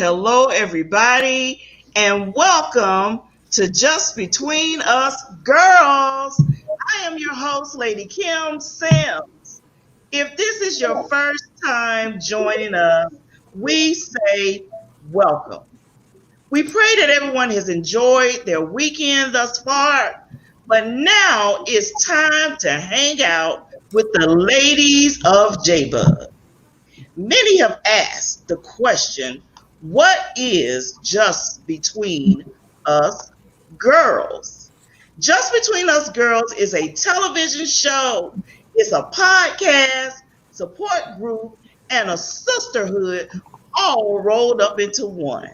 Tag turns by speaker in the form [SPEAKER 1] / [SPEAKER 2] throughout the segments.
[SPEAKER 1] Hello, everybody, and welcome to Just Between Us Girls. I am your host, Lady Kim Sims. If this is your first time joining us, we say welcome. We pray that everyone has enjoyed their weekend thus far, but now it's time to hang out with the ladies of J-Bug. Many have asked the question, what is Just Between Us Girls? Just Between Us Girls is a television show. It's a podcast, support group, and a sisterhood all rolled up into one.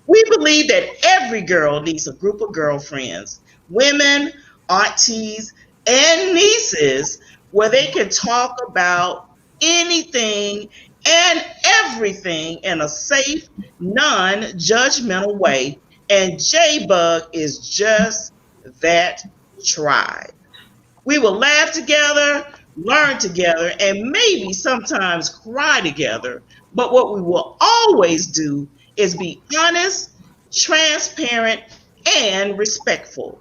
[SPEAKER 1] We believe that every girl needs a group of girlfriends, women, aunties, and nieces, where they can talk about anything and everything in a safe, non-judgmental way. And J-Bug is just that tribe. We will laugh together, learn together, and maybe sometimes cry together. But what we will always do is be honest, transparent, and respectful.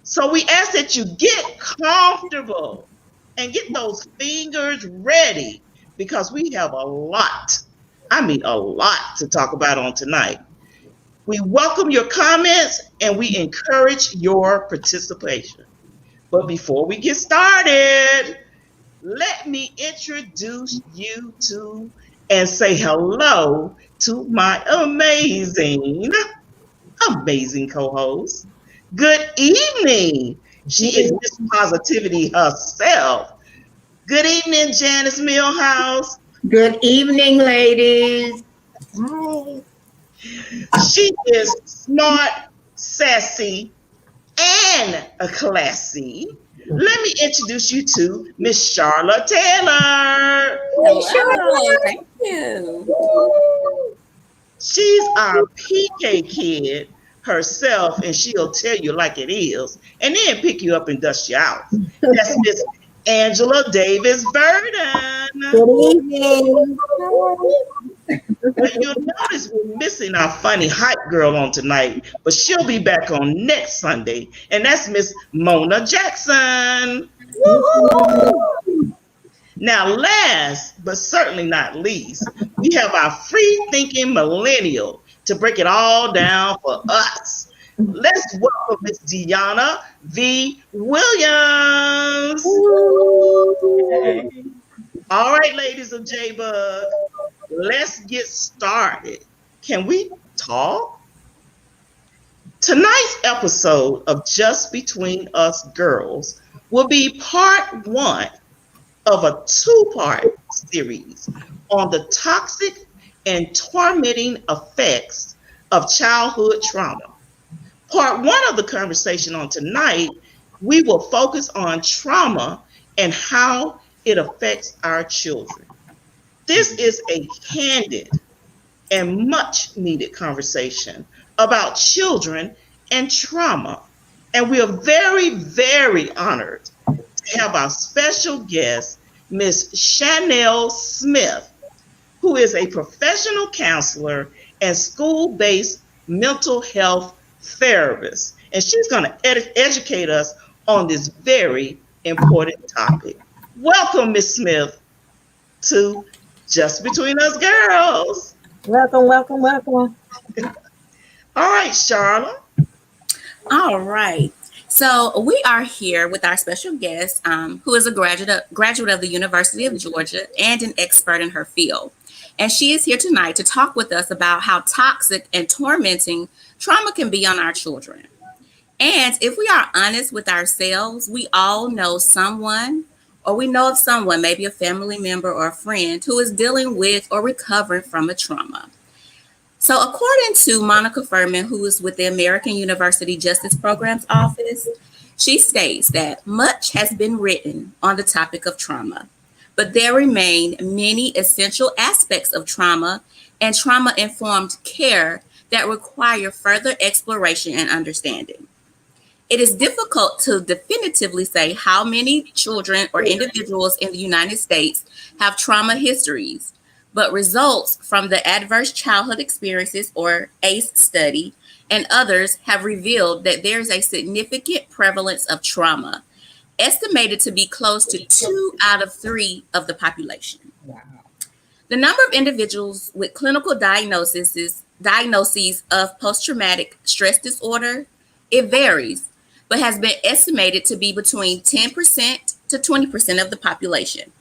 [SPEAKER 1] So we ask that you get comfortable and get those fingers ready, because we have a lot to talk about on tonight. We welcome your comments and we encourage your participation. But before we get started, let me introduce you to and say hello to my amazing co-host. Good evening. She is Miss Positivity herself. Good evening, Janice Millhouse.
[SPEAKER 2] Good evening, ladies.
[SPEAKER 1] Hi. She is smart, sassy, and classy. Let me introduce you to Miss Charlotte Taylor.
[SPEAKER 3] Hello, thank you.
[SPEAKER 1] She's our PK kid herself, and she'll tell you like it is, and then pick you up and dust you out. That's Miss Angela Davis Burden.
[SPEAKER 2] Good evening.
[SPEAKER 1] You'll notice we're missing our funny hype girl on tonight, but she'll be back on next Sunday, and that's Miss Mona Jackson. Woo-hoo! Now, last but certainly not least, we have our free-thinking millennial to break it all down for us. Let's welcome Miss Deanna V. Williams.
[SPEAKER 3] Hey.
[SPEAKER 1] All right, ladies of J-Bug, let's get started. Can we talk? Tonight's episode of Just Between Us Girls will be part one of a two-part series on the toxic and tormenting effects of childhood trauma. Part one of the conversation on tonight, we will focus on trauma and how it affects our children. This is a candid and much needed conversation about children and trauma. And we are very, very honored to have our special guest, Miss Chanel Smith, who is a professional counselor and school-based mental health therapist. And she's going to educate us on this very important topic. Welcome, Miss Smith, to Just Between Us Girls.
[SPEAKER 2] Welcome.
[SPEAKER 1] All right, Charlotte.
[SPEAKER 3] All right. So we are here with our special guest, who is a graduate of the University of Georgia and an expert in her field. And she is here tonight to talk with us about how toxic and tormenting trauma can be on our children. And if we are honest with ourselves, we all know someone, or we know of someone, maybe a family member or a friend, who is dealing with or recovering from a trauma. So, according to Monica Furman, who is with the American University Justice Programs Office, she states that much has been written on the topic of trauma, but there remain many essential aspects of trauma and trauma informed care that require further exploration and understanding. It is difficult to definitively say how many children or individuals in the United States have trauma histories, but results from the Adverse Childhood Experiences or ACE study and others have revealed that there is a significant prevalence of trauma, estimated to be close to 2 out of 3 of the population.
[SPEAKER 2] Wow.
[SPEAKER 3] The number of individuals with clinical diagnoses of post-traumatic stress disorder, it varies, but has been estimated to be between 10% to 20% of the population.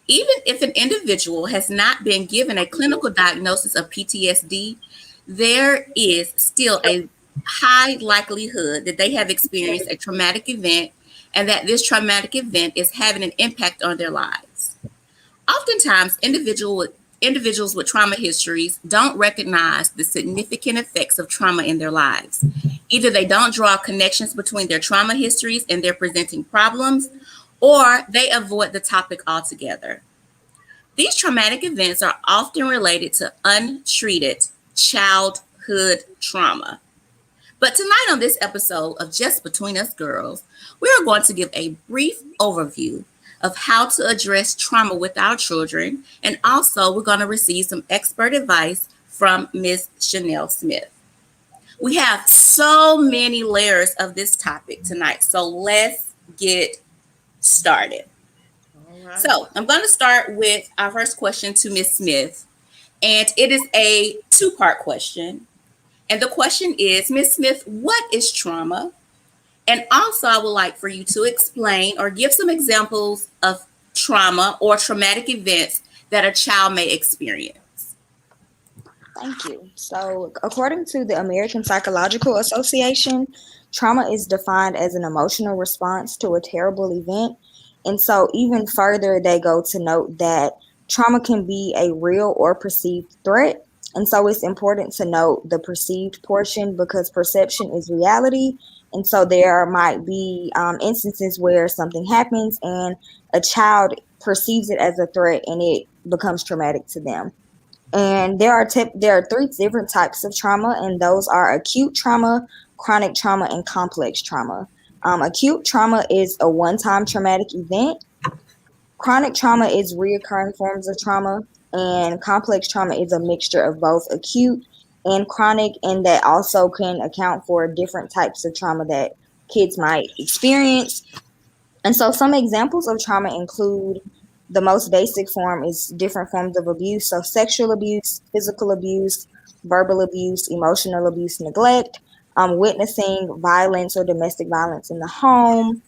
[SPEAKER 3] Even if an individual has not been given a clinical diagnosis of PTSD, there is still a high likelihood that they have experienced a traumatic event and that this traumatic event is having an impact on their lives. Oftentimes, individuals with trauma histories don't recognize the significant effects of trauma in their lives. Either they don't draw connections between their trauma histories and their presenting problems, or they avoid the topic altogether. These traumatic events are often related to untreated childhood trauma. But tonight on this episode of Just Between Us Girls, we are going to give a brief overview of how to address trauma with our children, and also we're going to receive some expert advice from Ms. Chanel Smith. We have so many layers of this topic tonight, so let's get started.
[SPEAKER 1] All right.
[SPEAKER 3] So I'm going to start with our first question to Ms. Smith, and it is a two-part question. And the question is, Ms. Smith, what is trauma? And also, I would like for you to explain or give some examples of trauma or traumatic events that a child may experience.
[SPEAKER 4] Thank you. So, according to the American Psychological Association, trauma is defined as an emotional response to a terrible event. And so, even further, they go to note that trauma can be a real or perceived threat. And so, it's important to note the perceived portion because perception is reality. And so, there might be instances where something happens and a child perceives it as a threat and it becomes traumatic to them. And there are 3 different types of trauma, and those are acute trauma, chronic trauma, and complex trauma. Acute trauma is a one-time traumatic event. Chronic trauma is reoccurring forms of trauma, and complex trauma is a mixture of both acute and chronic, and that also can account for different types of trauma that kids might experience. And so some examples of trauma include the most basic form is different forms of abuse. So sexual abuse, physical abuse, verbal abuse, emotional abuse, neglect, witnessing violence or domestic violence in the home,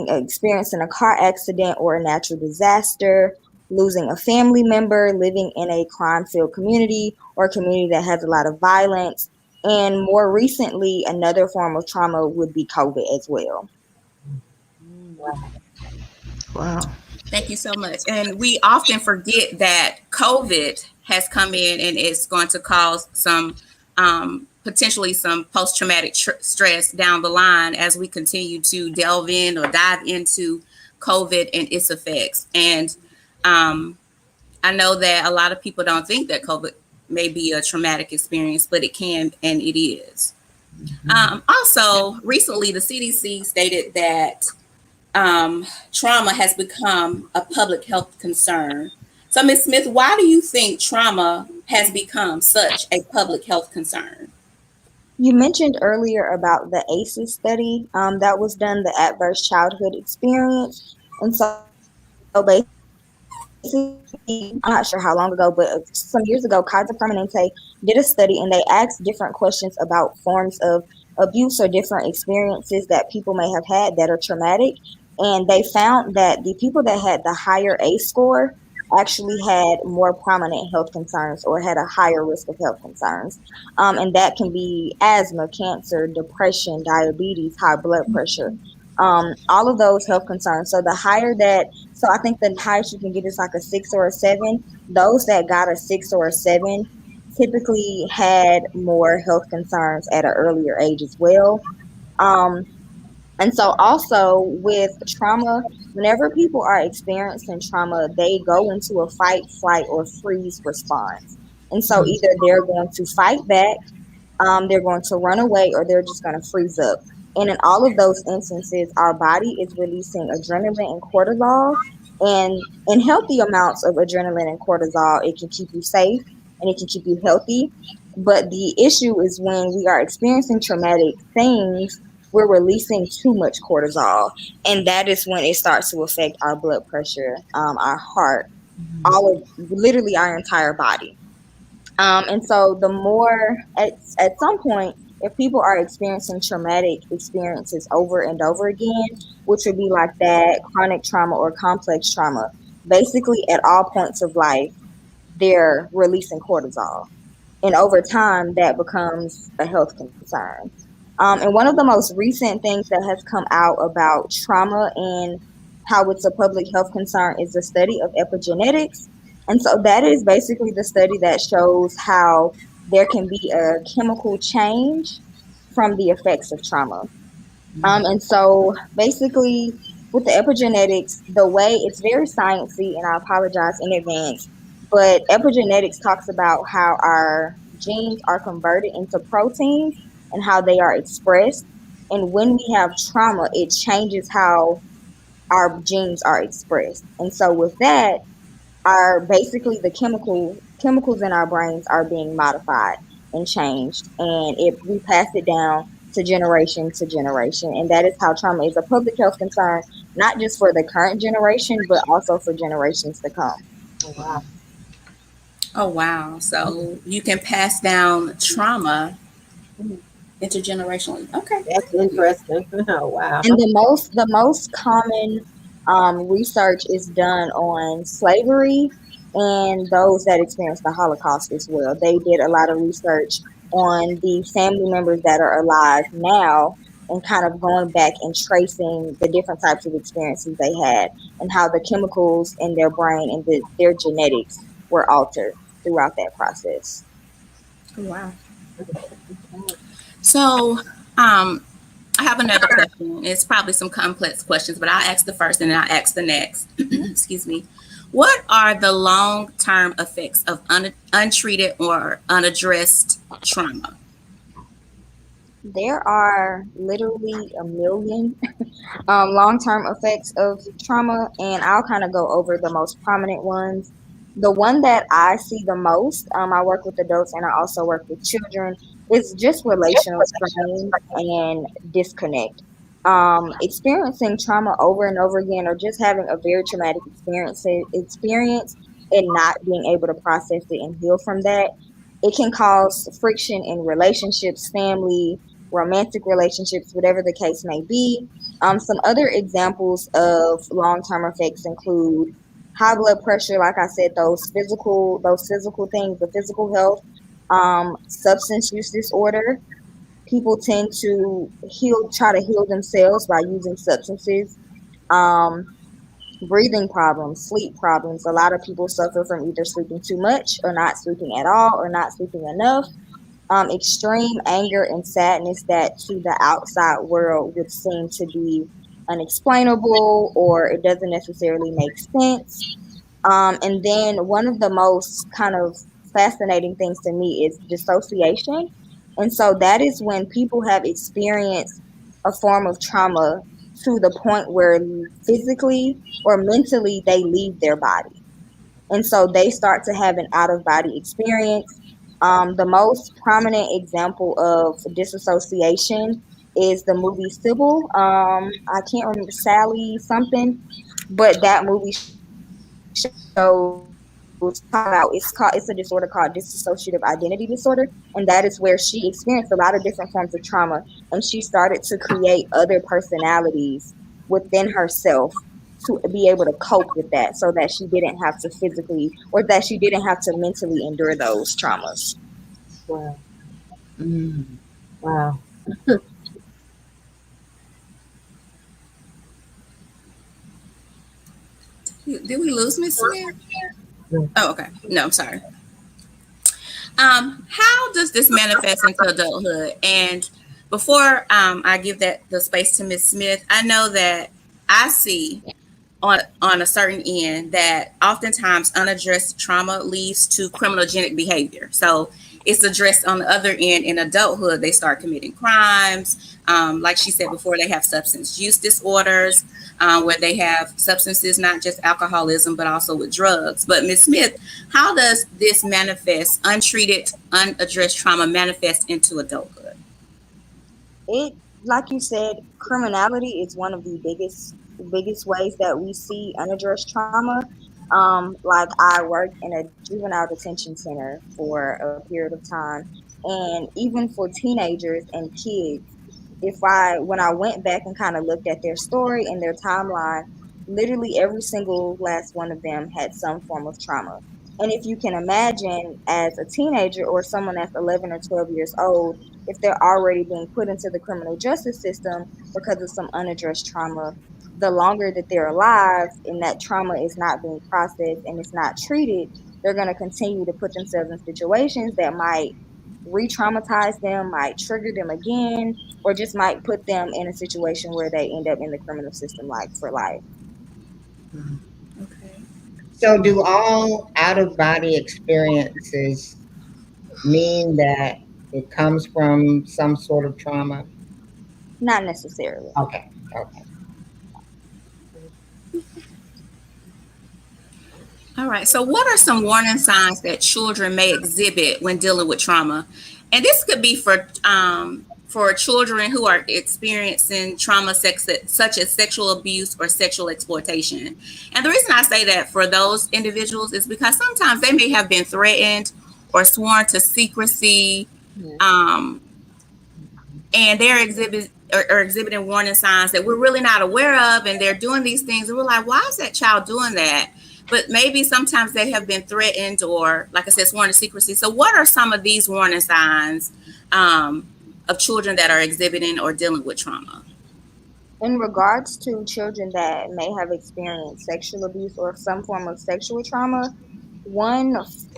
[SPEAKER 4] experiencing a car accident or a natural disaster, losing a family member, living in a crime-filled community or a community that has a lot of violence. And more recently, another form of trauma would be COVID as well.
[SPEAKER 1] Wow.
[SPEAKER 3] Thank you so much. And we often forget that COVID has come in and it's going to cause some potentially some post-traumatic stress down the line as we continue to delve in or dive into COVID and its effects. And I know that a lot of people don't think that COVID may be a traumatic experience, but it can, and it is. Also, recently, the CDC stated that trauma has become a public health concern. So, Ms. Smith, why do you think trauma has become such a public health concern?
[SPEAKER 4] You mentioned earlier about the ACEs study that was done, the Adverse Childhood Experience. And so basically, I'm not sure how long ago, but some years ago, Kaiser Permanente did a study and they asked different questions about forms of abuse or different experiences that people may have had that are traumatic. And they found that the people that had the higher ACE score actually had more prominent health concerns or had a higher risk of health concerns. And that can be asthma, cancer, depression, diabetes, high blood pressure, all of those health concerns. So the higher that, so I think the highest you can get is like a 6 or a 7. Those that got a 6 or a 7 typically had more health concerns at an earlier age as well. Um, and so also with trauma, whenever people are experiencing trauma, they go into a fight, flight, or freeze response. And so either they're going to fight back, they're going to run away, or they're just going to freeze up. And in all of those instances, our body is releasing adrenaline and cortisol. And in healthy amounts of adrenaline and cortisol, it can keep you safe and it can keep you healthy. But the issue is when we are experiencing traumatic things, we're releasing too much cortisol. And that is when it starts to affect our blood pressure, our heart, all of literally our entire body. And so the more at some point, if people are experiencing traumatic experiences over and over again, which would be like that chronic trauma or complex trauma, basically at all points of life, they're releasing cortisol. And over time, that becomes a health concern. And one of the most recent things that has come out about trauma and how it's a public health concern is the study of epigenetics. And so that is basically the study that shows how there can be a chemical change from the effects of trauma. And so basically, with the epigenetics, the way it's very sciencey, and I apologize in advance, but epigenetics talks about how our genes are converted into proteins and how they are expressed. And when we have trauma, it changes how our genes are expressed. And so with that, are basically the chemicals in our brains are being modified and changed, and it we pass it down to generation, and that is how trauma is a public health concern, not just for the current generation but also for generations to come.
[SPEAKER 2] Wow.
[SPEAKER 3] Oh, wow. So you can pass down trauma intergenerationally. Okay.
[SPEAKER 2] That's interesting. Oh, wow.
[SPEAKER 4] And the most common research is done on slavery and those that experienced the Holocaust as well. They did a lot of research on the family members that are alive now and kind of going back and tracing the different types of experiences they had and how the chemicals in their brain and their genetics were altered throughout that process.
[SPEAKER 3] Wow. So, um, I have another question. It's probably some complex questions, but I'll ask the first and then I'll ask the next. Excuse me. What are the long term effects of untreated or unaddressed trauma?
[SPEAKER 4] There are literally a million long-term effects of trauma, and I'll kind of go over the most prominent ones. The one that I see the most, I work with adults and I also work with children, is just relational strain and disconnect. Experiencing trauma over and over again, or just having a very traumatic experience and not being able to process it and heal from that, it can cause friction in relationships, family, romantic relationships, whatever the case may be. Some other examples of long-term effects include high blood pressure, like I said, those physical things, the physical health, substance use disorder. People tend to try to heal themselves by using substances. Um, Breathing problems, sleep problems. A lot of people suffer from either sleeping too much or not sleeping at all or not sleeping enough. Extreme anger and sadness that to the outside world would seem to be unexplainable or it doesn't necessarily make sense. And then one of the most kind of fascinating things to me is dissociation. And so that is when people have experienced a form of trauma to the point where physically or mentally they leave their body. And so they start to have an out of body experience. The most prominent example of disassociation is the movie Sybil. I can't remember Sally something, but that movie shows it's a disorder called dissociative identity disorder, and that is where she experienced a lot of different forms of trauma, and she started to create other personalities within herself to be able to cope with that so that she didn't have to physically or that she didn't have to mentally endure those traumas.
[SPEAKER 2] Wow.
[SPEAKER 1] Mm.
[SPEAKER 2] Wow.
[SPEAKER 3] Did we lose Miss Smith?
[SPEAKER 2] Mm.
[SPEAKER 3] Oh, okay. No, I'm sorry. How does this manifest into adulthood? And before I give that the space to Miss Smith, I know that I see on a certain end that oftentimes unaddressed trauma leads to criminogenic behavior. So it's addressed on the other end in adulthood. They start committing crimes. Like she said before, they have substance use disorders where they have substances, not just alcoholism, but also with drugs. But Ms. Smith, how does this manifest, untreated, unaddressed trauma manifest into adulthood?
[SPEAKER 4] It, like you said, criminality is one of the biggest ways that we see unaddressed trauma. Like I worked in a juvenile detention center for a period of time, and even for teenagers and kids, if I when I went back and kind of looked at their story and their timeline, literally every single last one of them had some form of trauma. And if you can imagine, as a teenager or someone that's 11 or 12 years old, if they're already being put into the criminal justice system because of some unaddressed trauma, the longer that they're alive and that trauma is not being processed and it's not treated, they're going to continue to put themselves in situations that might re traumatize them, might trigger them again, or just might put them in a situation where they end up in the criminal system like for life.
[SPEAKER 3] Okay.
[SPEAKER 5] So, do all out of body experiences mean that it comes from some sort of trauma?
[SPEAKER 4] Not necessarily.
[SPEAKER 5] Okay, okay.
[SPEAKER 3] All right. So, what are some warning signs that children may exhibit when dealing with trauma? And this could be for children who are experiencing trauma, such as sexual abuse or sexual exploitation. And the reason I say that for those individuals is because sometimes they may have been threatened or sworn to secrecy,
[SPEAKER 4] Mhm.
[SPEAKER 3] um, and they're exhibiting warning signs that we're really not aware of, and they're doing these things, and we're like, why is that child doing that? But maybe sometimes they have been threatened or, like I said, sworn to secrecy. So what are some of these warning signs um, of children that are exhibiting or dealing with trauma?
[SPEAKER 4] In regards to children that may have experienced sexual abuse or some form of sexual trauma, one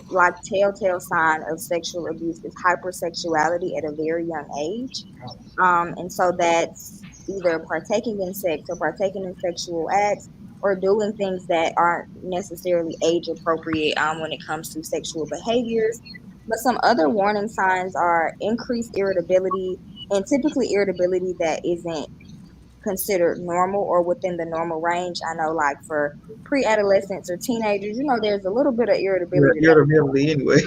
[SPEAKER 4] like telltale sign of sexual abuse is hypersexuality at a very young age. And so that's either partaking in sex or partaking in sexual acts or doing things that aren't necessarily age appropriate when it comes to sexual behaviors. But some other warning signs are increased irritability, and typically irritability that isn't considered normal or within the normal range. I know, like for pre-adolescents or teenagers, there's a little bit of
[SPEAKER 1] Yeah,
[SPEAKER 4] irritability that
[SPEAKER 1] irritability anyway.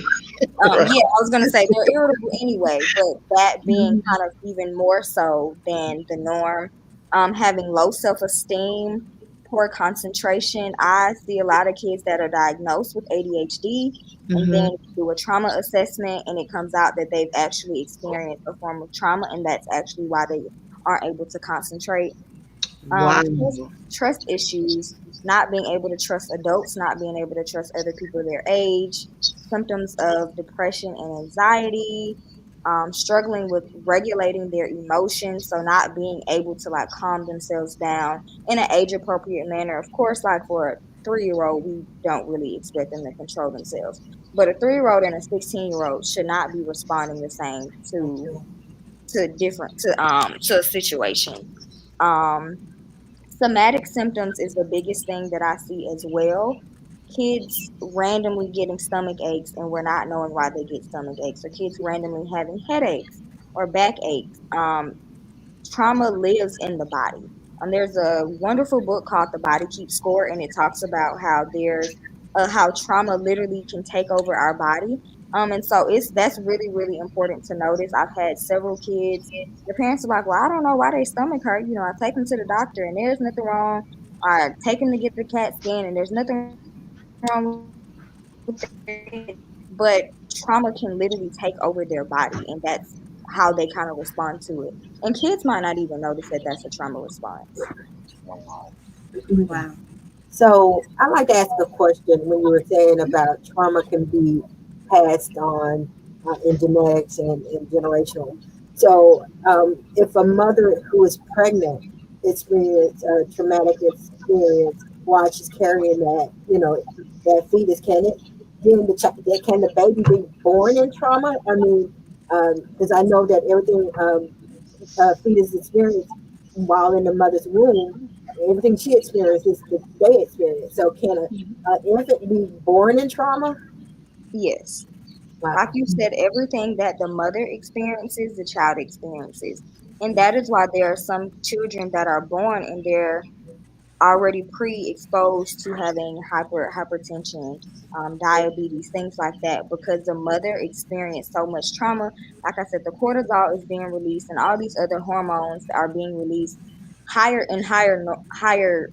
[SPEAKER 1] Right.
[SPEAKER 4] yeah, I was gonna say they're irritable anyway, but that being
[SPEAKER 1] Mhm.
[SPEAKER 4] kind of even more so than the norm. Having low self-esteem, poor concentration. I see a lot of kids that are diagnosed with ADHD, and then
[SPEAKER 1] Mhm.
[SPEAKER 4] do a trauma assessment, and it comes out that they've actually experienced a form of trauma, and that's actually why they aren't able to concentrate.
[SPEAKER 1] Wow.
[SPEAKER 4] Trust issues, not being able to trust adults, not being able to trust other people their age, symptoms of depression and anxiety, struggling with regulating their emotions, so not being able to like calm themselves down in an age appropriate manner. Of course, like for a 3-year old, we don't really expect them to control themselves, but a 3-year old and a 16-year old should not be responding the same to a situation. Um, Somatic symptoms is the biggest thing that I see as well. Kids randomly getting stomach aches and we're not knowing why they get stomach aches, or kids randomly having headaches or back aches. Trauma lives in the body. There's a wonderful book called The Body Keeps Score, and it talks about how trauma literally can take over our body. And so that's really really important to notice. I've had several kids. Their parents are like, "Well, I don't know why their stomach hurt. I take them to the doctor, and there's nothing wrong. I take them to get the CAT scan, and there's nothing wrong with their head." But trauma can literally take over their body, and that's how they kind of respond to it. And kids might not even notice that that's a trauma response.
[SPEAKER 3] Wow.
[SPEAKER 2] So I like to ask a question when you were saying about trauma can be passed on in genetics and generational. So if a mother who is pregnant experience a traumatic experience while she's carrying that, that fetus, can it then can the baby be born in trauma? I mean, because I know that everything fetus experience while in the mother's womb, everything she experiences, they experience. So can a infant be born in trauma?
[SPEAKER 4] Yes. Like
[SPEAKER 2] Wow.
[SPEAKER 4] you said, everything that the mother experiences, the child experiences. And that is why there are some children that are born and they're already pre-exposed to having hypertension, diabetes, things like that, because the mother experienced so much trauma. Like I said, the cortisol is being released, and all these other hormones are being released higher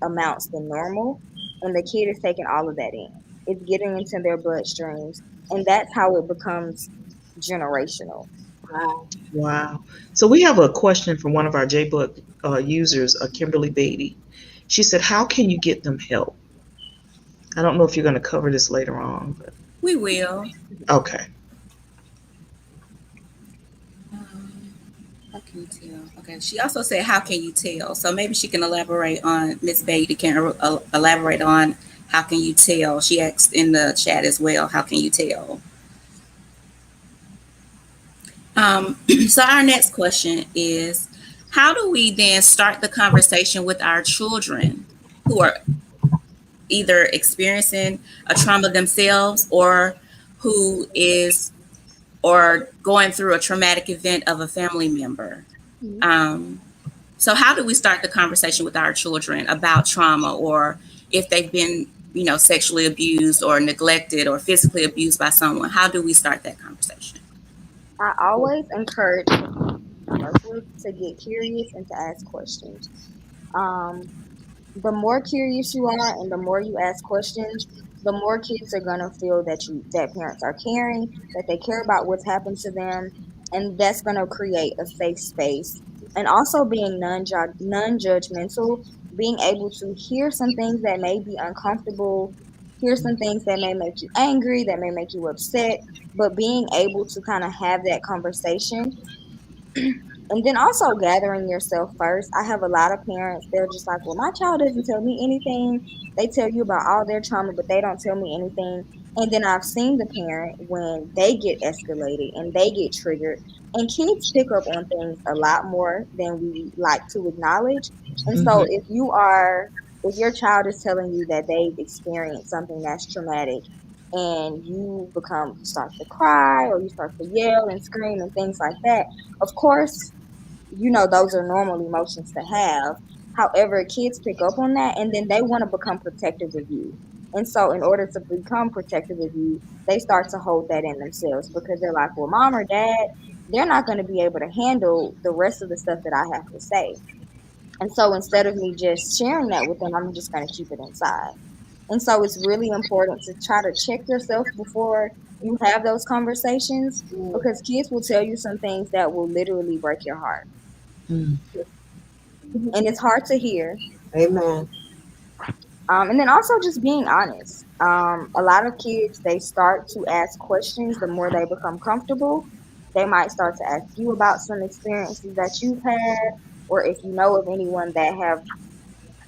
[SPEAKER 4] amounts than normal, and the kid is taking all of that in. It's getting into their bloodstreams, and that's how it becomes generational.
[SPEAKER 2] Wow.
[SPEAKER 1] Wow. So we have a question from one of our JBook users, Kimberly Beatty. She said, "How can you get them help?" I don't know if you're going to cover this later on, but
[SPEAKER 3] We will.
[SPEAKER 1] okay.
[SPEAKER 3] Um, how can you tell? Okay. She also said, "How can you tell?" So maybe she can elaborate on Miss Beatty can elaborate on how can you tell. She asked in the chat as well. How can you tell? So our next question is, how do we then start the conversation with our children who are either experiencing a trauma themselves or who is or going through a traumatic event of a family member?
[SPEAKER 4] Mhm.
[SPEAKER 3] Um, so how do we start the conversation with our children about trauma, or if they've been, sexually abused or neglected or physically abused by someone? How do we start that conversation?
[SPEAKER 4] I always encourage firstly to get curious and to ask questions. Um, the more curious you are and the more you ask questions, the more kids are gonna feel that parents are caring, that they care about what's happened to them, and that's gonna create a safe space. And also being non-judgmental, being able to hear some things that may be uncomfortable, hear some things that may make you angry, that may make you upset, but being able to kind of have that conversation, and then also gathering yourself first. I have a lot of parents, they're just like, well, my child doesn't tell me anything. They tell you about all their trauma, but they don't tell me anything. And then I've seen the parent when they get escalated and they get triggered. And kids pick up on things a lot more than we like to acknowledge. And so
[SPEAKER 1] Hmm.
[SPEAKER 4] if your child is telling you that they've experienced something that's traumatic, and you start to cry or you start to yell and scream and things like that, of course, those are normal emotions to have. However, kids pick up on that and then they want to become protective of you. And so, in order to become protective of you, they start to hold that in themselves because they're like, well, mom or dad, they're not going to be able to handle the rest of the stuff that I have to say. And so, instead of me just sharing that with them, I'm just going to keep it inside. And so, it's really important to try to check yourself before you have those conversations, because kids will tell you some things that will literally break your heart, and it's hard to hear.
[SPEAKER 2] Amen.
[SPEAKER 4] And then also just being honest. A lot of kids, they start to ask questions the more they become comfortable. They might start to ask you about some experiences that you've had, or if you know of anyone that have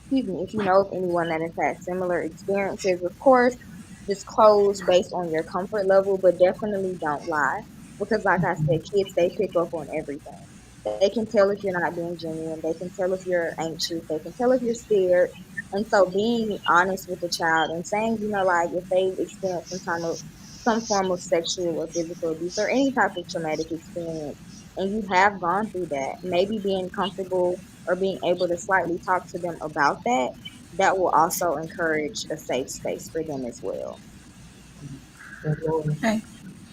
[SPEAKER 4] excuse me, if you know of anyone that has had similar experiences, of course, disclose based on your comfort level, but definitely don't lie. Because, like I said, kids, they pick up on everything. They can tell if you're not being genuine. They can tell if you're anxious. They can tell if you're scared. And so, being honest with the child and saying, like if they've experienced some form of sexual or physical abuse or any type of traumatic experience, and you have gone through that, maybe being comfortable or being able to slightly talk to them about that, that will also encourage a safe space for them as well.
[SPEAKER 2] Amen.
[SPEAKER 3] Okay.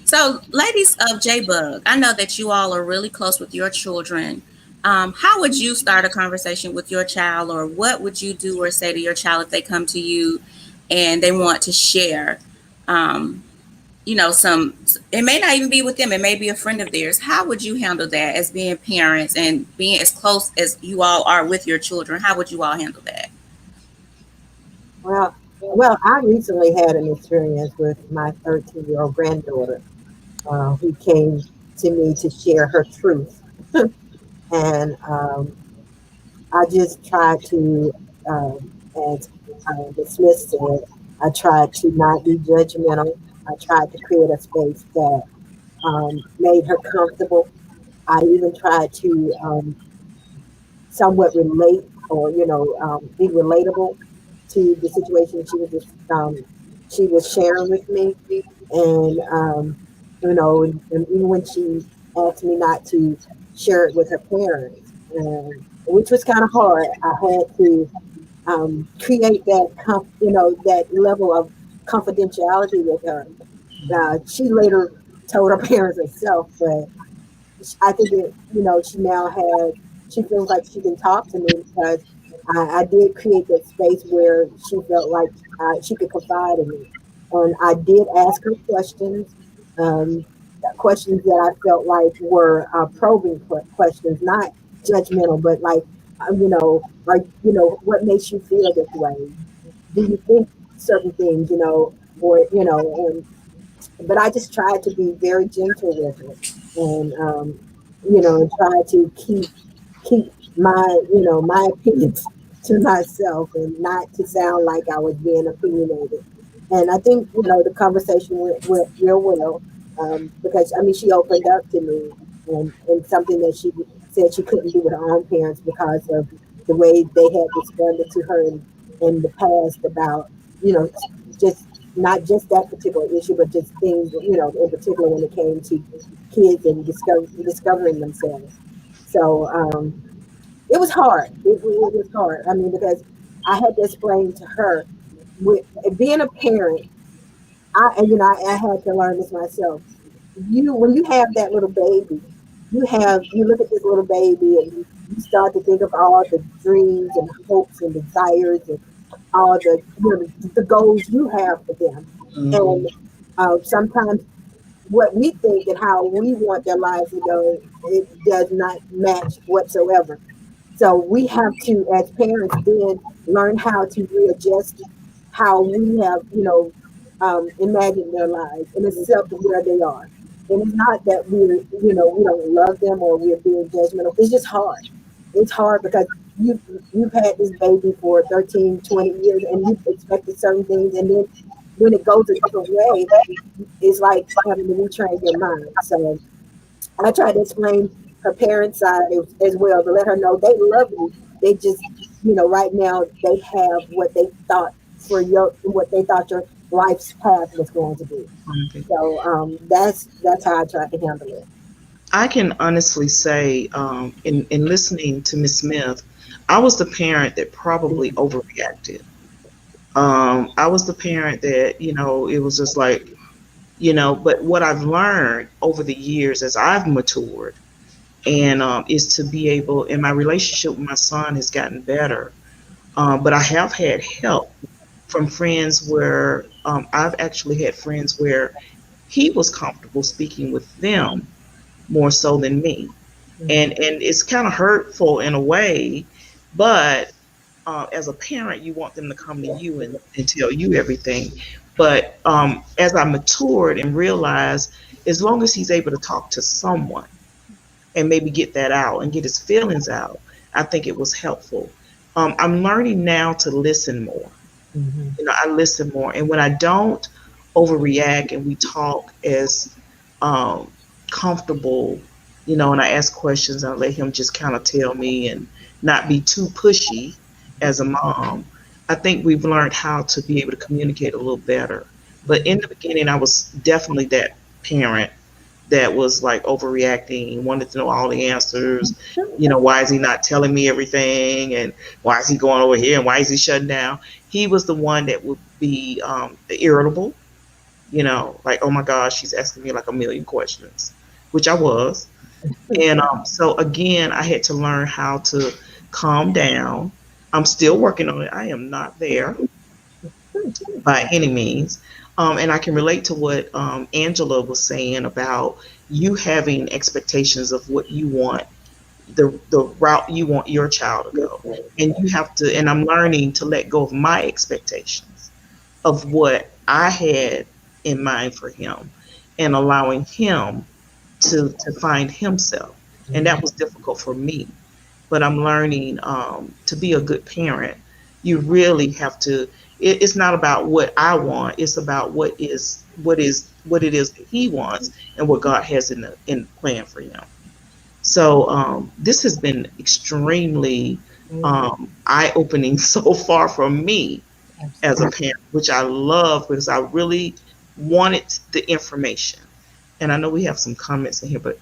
[SPEAKER 3] So, ladies of J Bug, I know that you all are really close with your children. How would you start a conversation with your child, or what would you do or say to your child if they come to you and they want to share? Um, some, it may not even be with them, it may be a friend of theirs. How would you handle that as being parents and being as close as you all are with your children? How would you all handle that?
[SPEAKER 2] Well, I recently had an experience with my 13-year-old granddaughter who came to me to share her truth. And I just tried to, as the Smith said, I tried to not be judgmental. I tried to create a space that made her comfortable. I even tried to somewhat relate or be relatable to the situation she was sharing with me, and and even when she asked me not to share it with her parents, which was kind of hard. I had to create that level of confidentiality with her. She later told her parents herself, but I think she now she feels like she can talk to me because I did create that space where she felt like she could confide in me. And I did ask her questions, um, questions that I felt like were probing questions, not judgmental, but like, what makes you feel this way? Do you think certain things, but I just tried to be very gentle with it, and and try to keep my opinions to myself and not to sound like I was being opinionated. And I think the conversation went real well, because I mean she opened up to me, and something that she said she couldn't do with her own parents because of the way they had responded to her in the past about just not just that particular issue, but just things in particular when it came to kids and discovering themselves. So it was hard. It was hard. I mean, because I had to explain to her, with being a parent, I had to learn this myself. When you have that little baby, you look at this little baby and you start to think of all the dreams and hopes and desires and all the goals you have for them.
[SPEAKER 5] Mm-hmm.
[SPEAKER 2] And sometimes what we think and how we want their lives to go, it does not match whatsoever. So we have to, as parents, then learn how to readjust how we have, imagined their lives and accept where they are. And it's not that we don't love them or we're being judgmental. It's just hard. It's hard because you've had this baby for 13, 20 years and you've expected certain things. And then when it goes a different way, it's like having to retrain your mind. So I tried to explain her parents' side as well to let her know they love you. They just, right now they have what they thought your life's path was going to be.
[SPEAKER 1] Okay.
[SPEAKER 2] So that's how I tried to handle it.
[SPEAKER 1] I can honestly say, in listening to Miss Smith, I was the parent that probably overreacted. I was the parent that, it was just like, but what I've learned over the years as I've matured and is to be able, and my relationship with my son has gotten better. But I have had help from friends where I've actually had friends where he was comfortable speaking with them more so than me.
[SPEAKER 2] Mhm.
[SPEAKER 1] And it's kind of hurtful in a way, but as a parent, you want them to come to you and tell you everything. But as I matured and realized, as long as he's able to talk to someone and maybe get that out and get his feelings out, I think it was helpful. I'm learning now to listen more.
[SPEAKER 2] Mhm.
[SPEAKER 1] I listen more, and when I don't overreact and we talk as um, comfortable, and I ask questions, I let him just kind of tell me and not be too pushy as a mom. I think we've learned how to be able to communicate a little better. But in the beginning, I was definitely that parent that was like overreacting, wanted to know all the answers. Why is he not telling me everything? And why is he going over here? And why is he shutting down? He was the one that would be irritable, like, oh my gosh, she's asking me like a million questions, which I was. And so, again, I had to learn how to calm down. I'm still working on it. I am not there by any means. And I can relate to what Angela was saying about you having expectations of what you want the route you want your child to go. And you have to, and I'm learning to let go of my expectations of what I had in mind for him and allowing him to find himself. And that was difficult for me. But I'm learning to be a good parent. You really have to. It's not about what I want. It's about what it is that he wants and what God has in plan for him. So this has been extremely eye opening so far for me as a
[SPEAKER 5] Absolutely.
[SPEAKER 1] parent, which I love because I really wanted the information. And I know we have some comments in here, but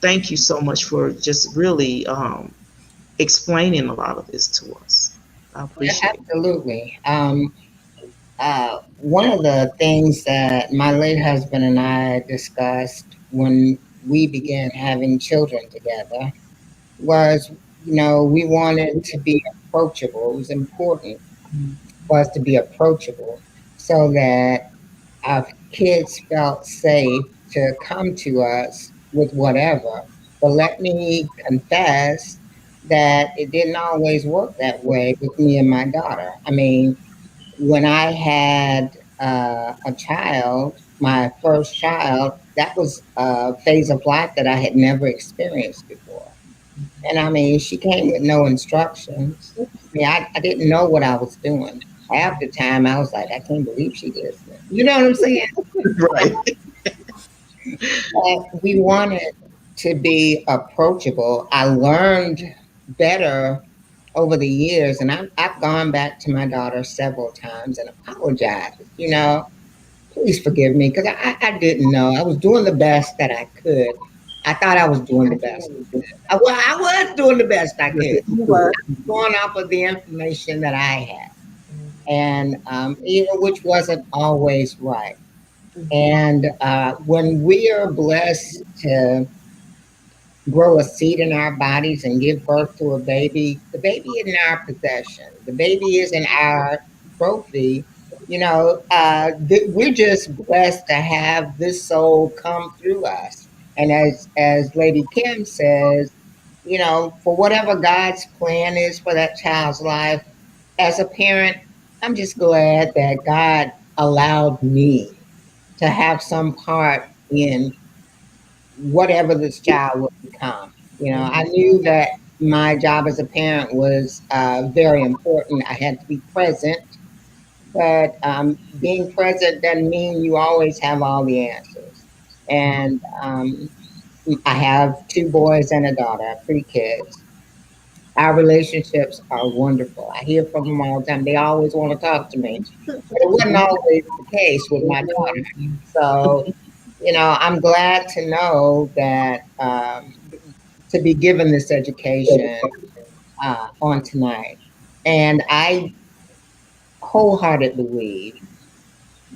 [SPEAKER 1] thank you so much for just really explaining a lot of this to us. I
[SPEAKER 5] Yeah,
[SPEAKER 1] appreciate it.
[SPEAKER 5] absolutely. One of the things that my late husband and I discussed when we began having children together was, we wanted to be approachable. It was important for us to be approachable so that our kids felt safe to come to us with whatever. But let me confess that it didn't always work that way with me and my daughter. I mean, when I had a child, my first child, that was a phase of life that I had never experienced before. And I mean, she came with no instructions. I mean, I didn't know what I was doing. Half the time, I was like, I can't believe she listening. You know what I'm saying?
[SPEAKER 1] Right.
[SPEAKER 5] But we wanted to be approachable. I learned better over the years, and I've gone back to my daughter several times and apologized. Please forgive me because I didn't know. I was doing the best that I could. I thought I was doing the best I could. I was doing the best I could,
[SPEAKER 2] You were.
[SPEAKER 5] going off of the information that I had, and which wasn't always right. And when we are blessed to grow a seed in our bodies and give birth to a baby, the baby isn't our possession. The baby isn't our trophy. We're just blessed to have this soul come through us. And as Lady Kim says, for whatever God's plan is for that child's life, as a parent, I'm just glad that God allowed me to have some part in whatever this child would become. I knew that my job as a parent was very important. I had to be present, but being present doesn't mean you always have all the answers. And I have two boys and a daughter, I have three kids. Our relationships are wonderful. I hear from them all the time. They always want to talk to me. But it wasn't always the case with my daughter. So, I'm glad to know that to be given this education on tonight. And I wholeheartedly believe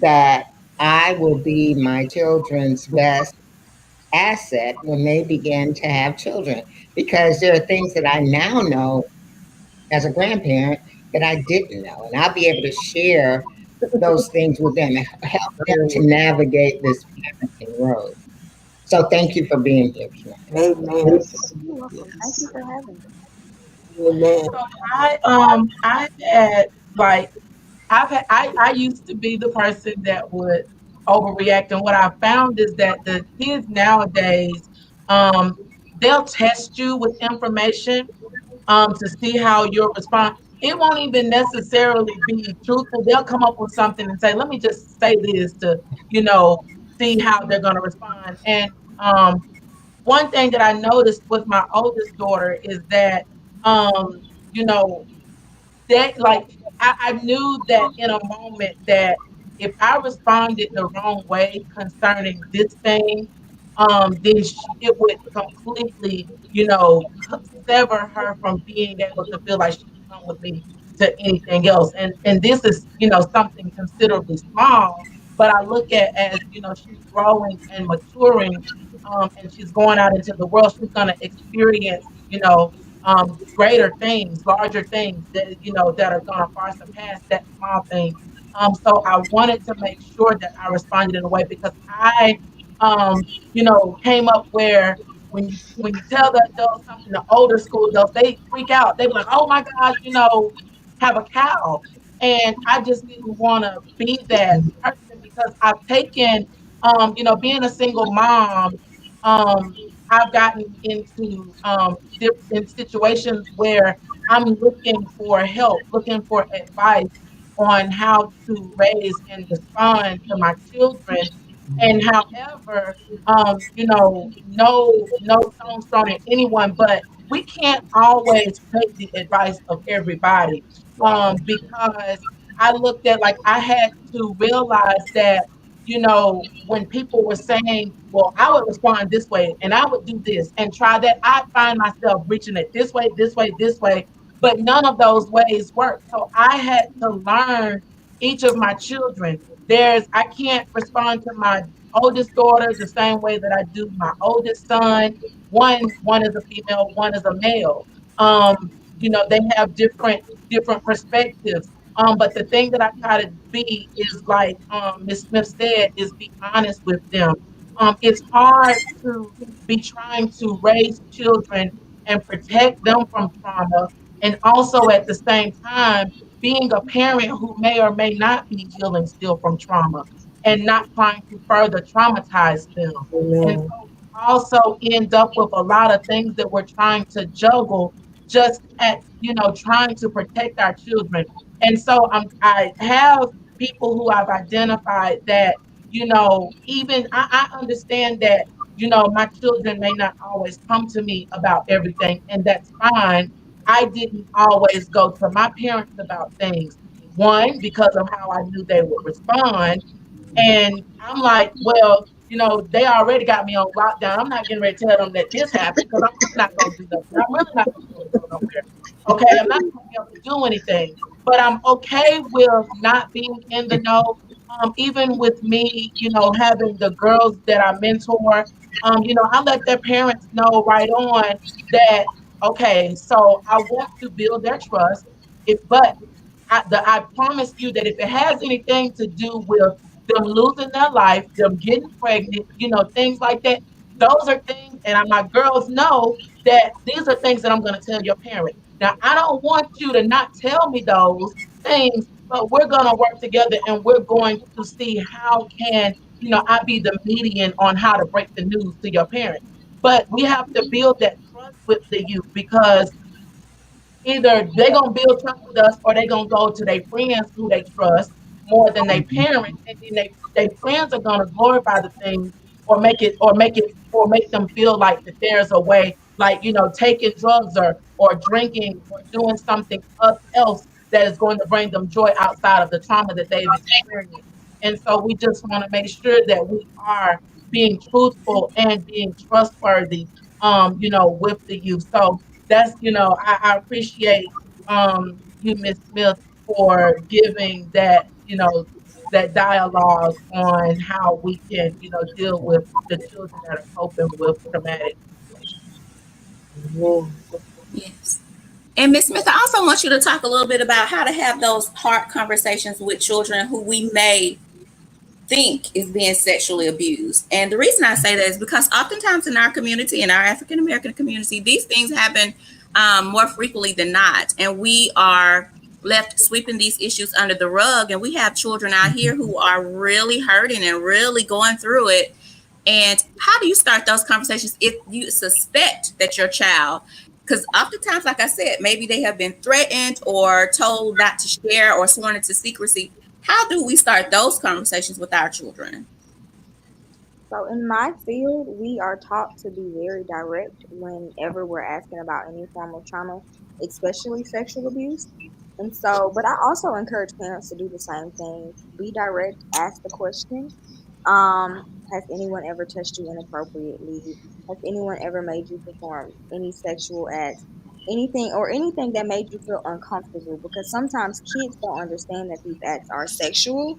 [SPEAKER 5] that I will be my children's best asset when they begin to have children because there are things that I now know as a grandparent that I didn't know. And I'll be able to share those things with them and help them to navigate this parenting road. So thank you for being here tonight.
[SPEAKER 2] Amen.
[SPEAKER 1] Yes.
[SPEAKER 4] You're welcome. Thank you
[SPEAKER 1] Yes.
[SPEAKER 4] for having me.
[SPEAKER 2] Amen.
[SPEAKER 6] So I had like I used to be the person that would overreact, and what I found is that the kids nowadays, um, they'll test you with information to see how you'll respond. It won't even necessarily be truthful. They'll come up with something and say, "Let me just say this to you know see how they're going to respond." And one thing that I noticed with my oldest daughter is that you know that like I knew that in a moment that if I responded the wrong way concerning this thing, then it would completely, sever her from being able to feel like she can come with me to anything else. And this is, something considerably small, but I look at as, she's growing and maturing, and she's going out into the world, she's gonna experience, greater things, larger things that that are gonna far surpass that small thing. So I wanted to make sure that I responded in a way because I came up where when you tell the adults something, the older school adults, they freak out. They be like, "Oh my gosh, have a cow." And I just didn't want to be that person because I've taken, being a single mom, um, I've gotten into in situations where I'm looking for help, looking for advice on how to raise and respond to my children. And however, no stones thrown at anyone, but we can't always take the advice of everybody. Because I looked at, like, I had to realize that, when people were saying, well, I would respond this way and I would do this and try that, I find myself reaching it this way, this way, this way, but none of those ways work. So I had to learn each of my children. I can't respond to my oldest daughter the same way that I do my oldest son. One is a female, one is a male. They have different perspectives. But the thing that I try to be is, like Miss Smith said, is be honest with them. It's hard to be trying to raise children and protect them from trauma, and also at the same time being a parent who may or may not be healing still from trauma and not trying to further traumatize them. And
[SPEAKER 2] Amen.
[SPEAKER 6] so we also end up with a lot of things that we're trying to juggle, just at, trying to protect our children. And so I have people who I've identified that, even I understand that, my children may not always come to me about everything, and that's fine. I didn't always go to my parents about things. One, because of how I knew they would respond. And I'm like, well, they already got me on lockdown. I'm not getting ready to tell them that this happened because I'm really not going to do nothing. I'm really not going to be able to go nowhere. Okay, I'm not going to be able to do anything. But I'm okay with not being in the know. Even with me, having the girls that I mentor, I let their parents know right on that, okay, so I want to build their trust. But I promise you that if it has anything to do with them losing their life, them getting pregnant, things like that, those are things, and my girls know that these are things that I'm going to tell your parent. Now, I don't want you to not tell me those things, but we're going to work together and we're going to see how can, I be the median on how to break the news to your parents. But we have to build that trust with the youth, because either they're gonna build trust with us or they're gonna go to their friends who they trust more than their parents, and then they friends are gonna glorify the things, or make them feel like that there's a way, like, taking drugs or drinking or doing something else that is going to bring them joy outside of the trauma that they've experienced. And so we just want to make sure that we are being truthful and being trustworthy, with the youth. So that's, I appreciate you, Miss Smith, for giving that, that dialogue on how we can, deal with the children that are coping with traumatic situations.
[SPEAKER 2] Amen.
[SPEAKER 3] Yes. And Miss Smith, I also want you to talk a little bit about how to have those hard conversations with children who we may think is being sexually abused. And the reason I say that is because oftentimes in our community, in our African American community, these things happen more frequently than not. And we are left sweeping these issues under the rug. And we have children out here who are really hurting and really going through it. And how do you start those conversations if you suspect that your child, because oftentimes, like I said, maybe they have been threatened or told not to share or sworn into secrecy. How do we start those conversations with our children?
[SPEAKER 4] So in my field, we are taught to be very direct whenever we're asking about any form of trauma, especially sexual abuse. And so, but I also encourage parents to do the same thing. Be direct, ask the question. Has anyone ever touched you inappropriately? Has anyone ever made you perform any sexual acts? Anything that made you feel uncomfortable? Because sometimes kids don't understand that these acts are sexual,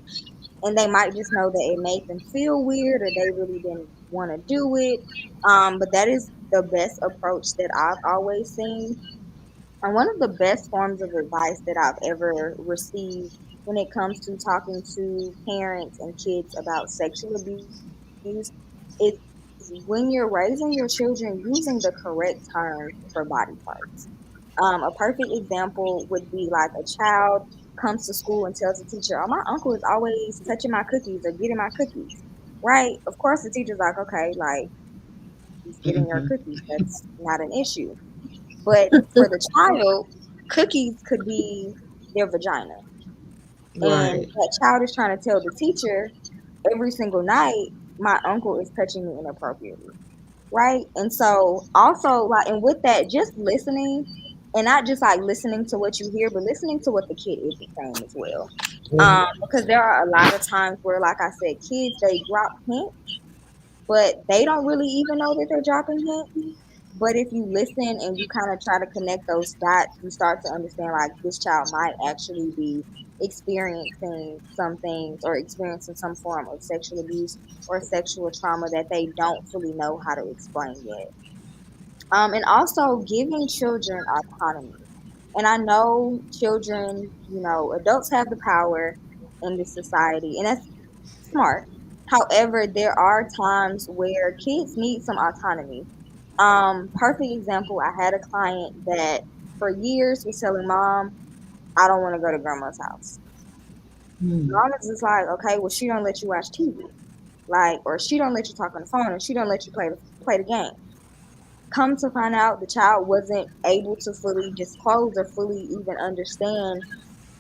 [SPEAKER 4] and they might just know that it made them feel weird or they really didn't want to do it. But that is the best approach that I've always seen. And one of the best forms of advice that I've ever received when it comes to talking to parents and kids about sexual abuse is to when you're raising your children using the correct terms for body parts. A perfect example would be like a child comes to school and tells the teacher, "Oh, my uncle is always touching my cookies or getting my cookies." Right? Of course, the teacher's like, "Okay, like he's getting your
[SPEAKER 5] Hmm.
[SPEAKER 4] cookies. That's not an issue." But for the child, cookies could be their vagina. And
[SPEAKER 1] Right.
[SPEAKER 4] that child is trying to tell the teacher every single night, "My uncle is touching me inappropriately." Right? And so also like and with that, just listening and not just like listening to what you hear, but listening to what the kid isn't saying as well. Because there are a lot of times where, like I said, kids they drop hints, but they don't really even know that they're dropping hints. But if you listen and you kind of try to connect those dots, you start to understand like this child might actually be experiencing some things or experiencing some form of sexual abuse or sexual trauma that they don't fully know how to explain yet. And also giving children autonomy. And I know children, adults have the power in this society, and that's smart. However, there are times where kids need some autonomy. Perfect example, I had a client that for years was telling mom, "I don't want to go to grandma's house."
[SPEAKER 5] Hmm.
[SPEAKER 4] Mom is just like, "Okay, well, she don't let you watch TV, like, or she don't let you talk on the phone, or she don't let you play the game." Come to find out, the child wasn't able to fully disclose or fully even understand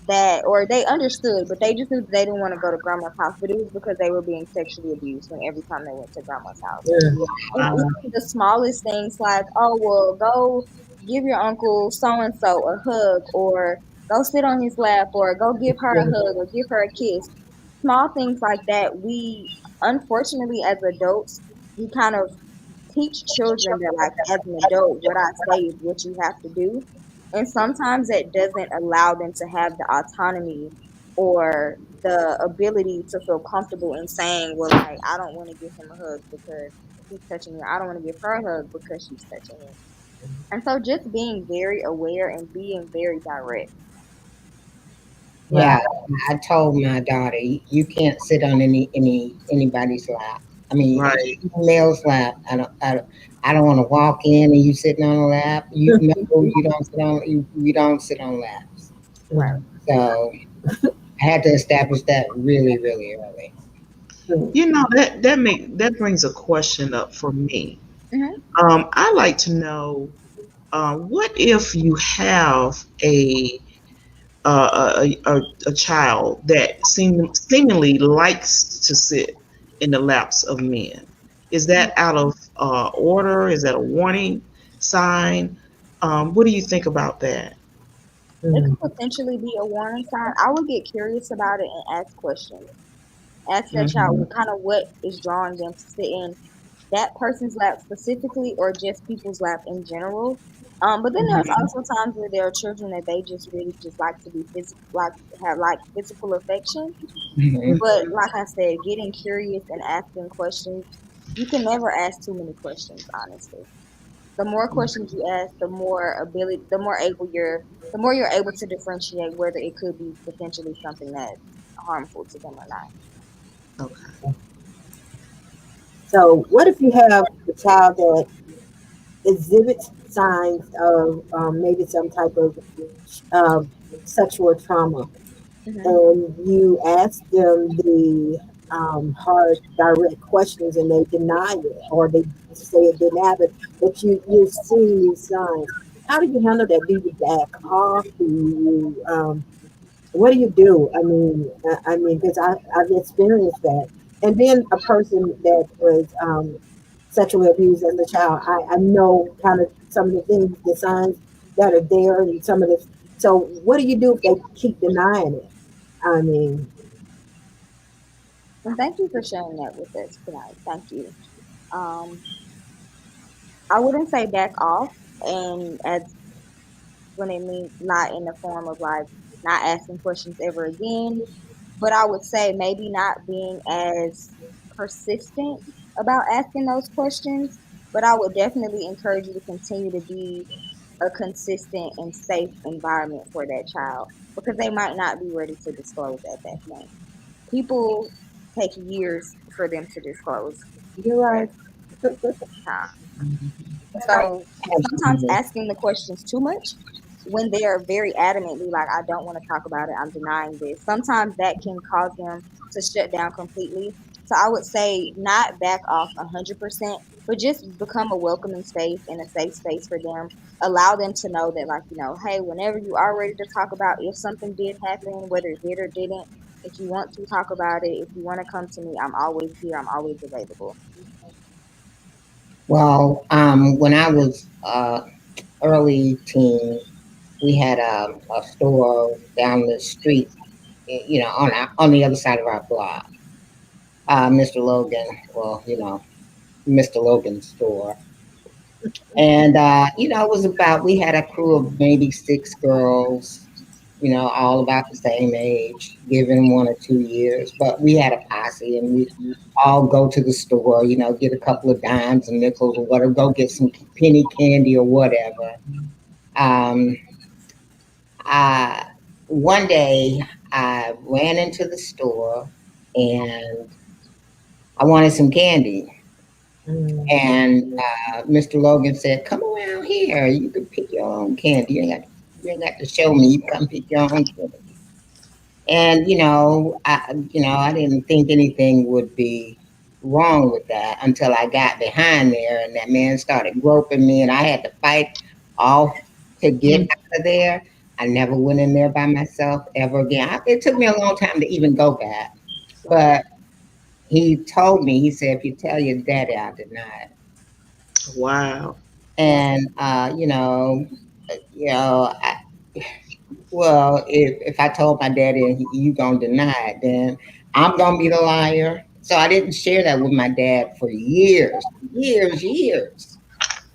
[SPEAKER 4] that, or they understood, but they just knew that they didn't want to go to grandma's house, but it was because they were being sexually abused when every time they went to grandma's house. And
[SPEAKER 1] Wow.
[SPEAKER 4] even the smallest things like, "Oh, well, go give your uncle so and so a hug, or go sit on his lap, or go give her a hug, or give her a kiss." Small things like that, we unfortunately as adults, we kind of teach children that like as an adult, what I say is what you have to do. And sometimes it doesn't allow them to have the autonomy or the ability to feel comfortable in saying, "Well, like, I don't want to give him a hug because he's touching me. I don't want to give her a hug because she's touching me." And so just being very aware and being very direct.
[SPEAKER 5] Yeah, I told my daughter, you can't sit on anybody's lap. I mean,
[SPEAKER 1] Right.
[SPEAKER 5] female's lap. I don't want to walk in and you sitting on a lap. You know, you don't sit on you don't sit on laps.
[SPEAKER 4] Right.
[SPEAKER 5] So I had to establish that really, really early.
[SPEAKER 1] You know that brings a question up for me.
[SPEAKER 4] Hmm.
[SPEAKER 1] I like to know, what if you have a child that seemingly likes to sit in the laps of men? Is that out of order? Is that a warning sign? What do you think about that?
[SPEAKER 4] It could potentially be a warning sign. I would get curious about it and ask questions. Ask that child
[SPEAKER 1] Hmm.
[SPEAKER 4] what kind of what is drawing them to sit in that person's lap specifically or just people's lap in general. But then there's
[SPEAKER 1] Hmm.
[SPEAKER 4] also times where there are children that they just really just like to be physical, like have like physical affection.
[SPEAKER 5] Mhm.
[SPEAKER 4] But like I said, getting curious and asking questions, you can never ask too many questions, honestly. The more questions you ask, the more you're able to differentiate whether it could be potentially something that's harmful to them or not.
[SPEAKER 1] Okay.
[SPEAKER 2] So, what if you have a child that exhibits signs of maybe some type of um, sexual trauma,
[SPEAKER 4] Hmm.
[SPEAKER 2] and you ask them the hard, direct questions, and they deny it, or they say it didn't happen, but you're seeing these signs? How do you handle that? Do you back off? Do you what do you do? I mean, because I've experienced that, and then a person that was sexually abused as a child, I know kind of some of the things, the signs that are there, and some of the. So, what do you do if they keep denying it? I mean,
[SPEAKER 4] And thank you for sharing that with us tonight. Thank you. Um, I wouldn't say back off, and as when it means not in the form of like not asking questions ever again, but I would say maybe not being as persistent about asking those questions. But I would definitely encourage you to continue to be a consistent and safe environment for that child because they might not be ready to disclose at that point. People take years for them to disclose.
[SPEAKER 2] you're right.
[SPEAKER 4] So sometimes
[SPEAKER 5] Absolutely.
[SPEAKER 4] asking the questions too much when they are very adamantly like, I don't want to talk about it, I'm denying this. Sometimes that can cause them to shut down completely. So I would say not back off 100%, but just become a welcoming space and a safe space for them. Allow them to know that, like, hey, whenever you are ready to talk about if something did happen, whether it did or didn't, if you want to talk about it, if you want to come to me, I'm always here, I'm always available.
[SPEAKER 5] Well, when I was early teen, we had a store down the street, on the other side of our block. Mr. Logan, well, Mr. Logan's store. And, it was we had a crew of maybe 6 girls, all about the same age, given 1 or 2 years. But we had a posse and we all go to the store, get a couple of dimes and nickels or whatever, go get some penny candy or whatever. Um, I, One day I ran into the store and I wanted some candy. And Mr. Logan said, "Come around here. You can pick your own candy. You ain't got to show me. You come pick your own candy." And I didn't think anything would be wrong with that until I got behind there, and that man started groping me, and I had to fight off to get out of there. I never went in there by myself ever again. It took me a long time to even go back, but he told me. He said, "If you tell your daddy, I'll deny it."
[SPEAKER 1] Wow.
[SPEAKER 5] And I, well, if I told my daddy and you gonna deny it, then I'm gonna be the liar. So I didn't share that with my dad for years, years, years.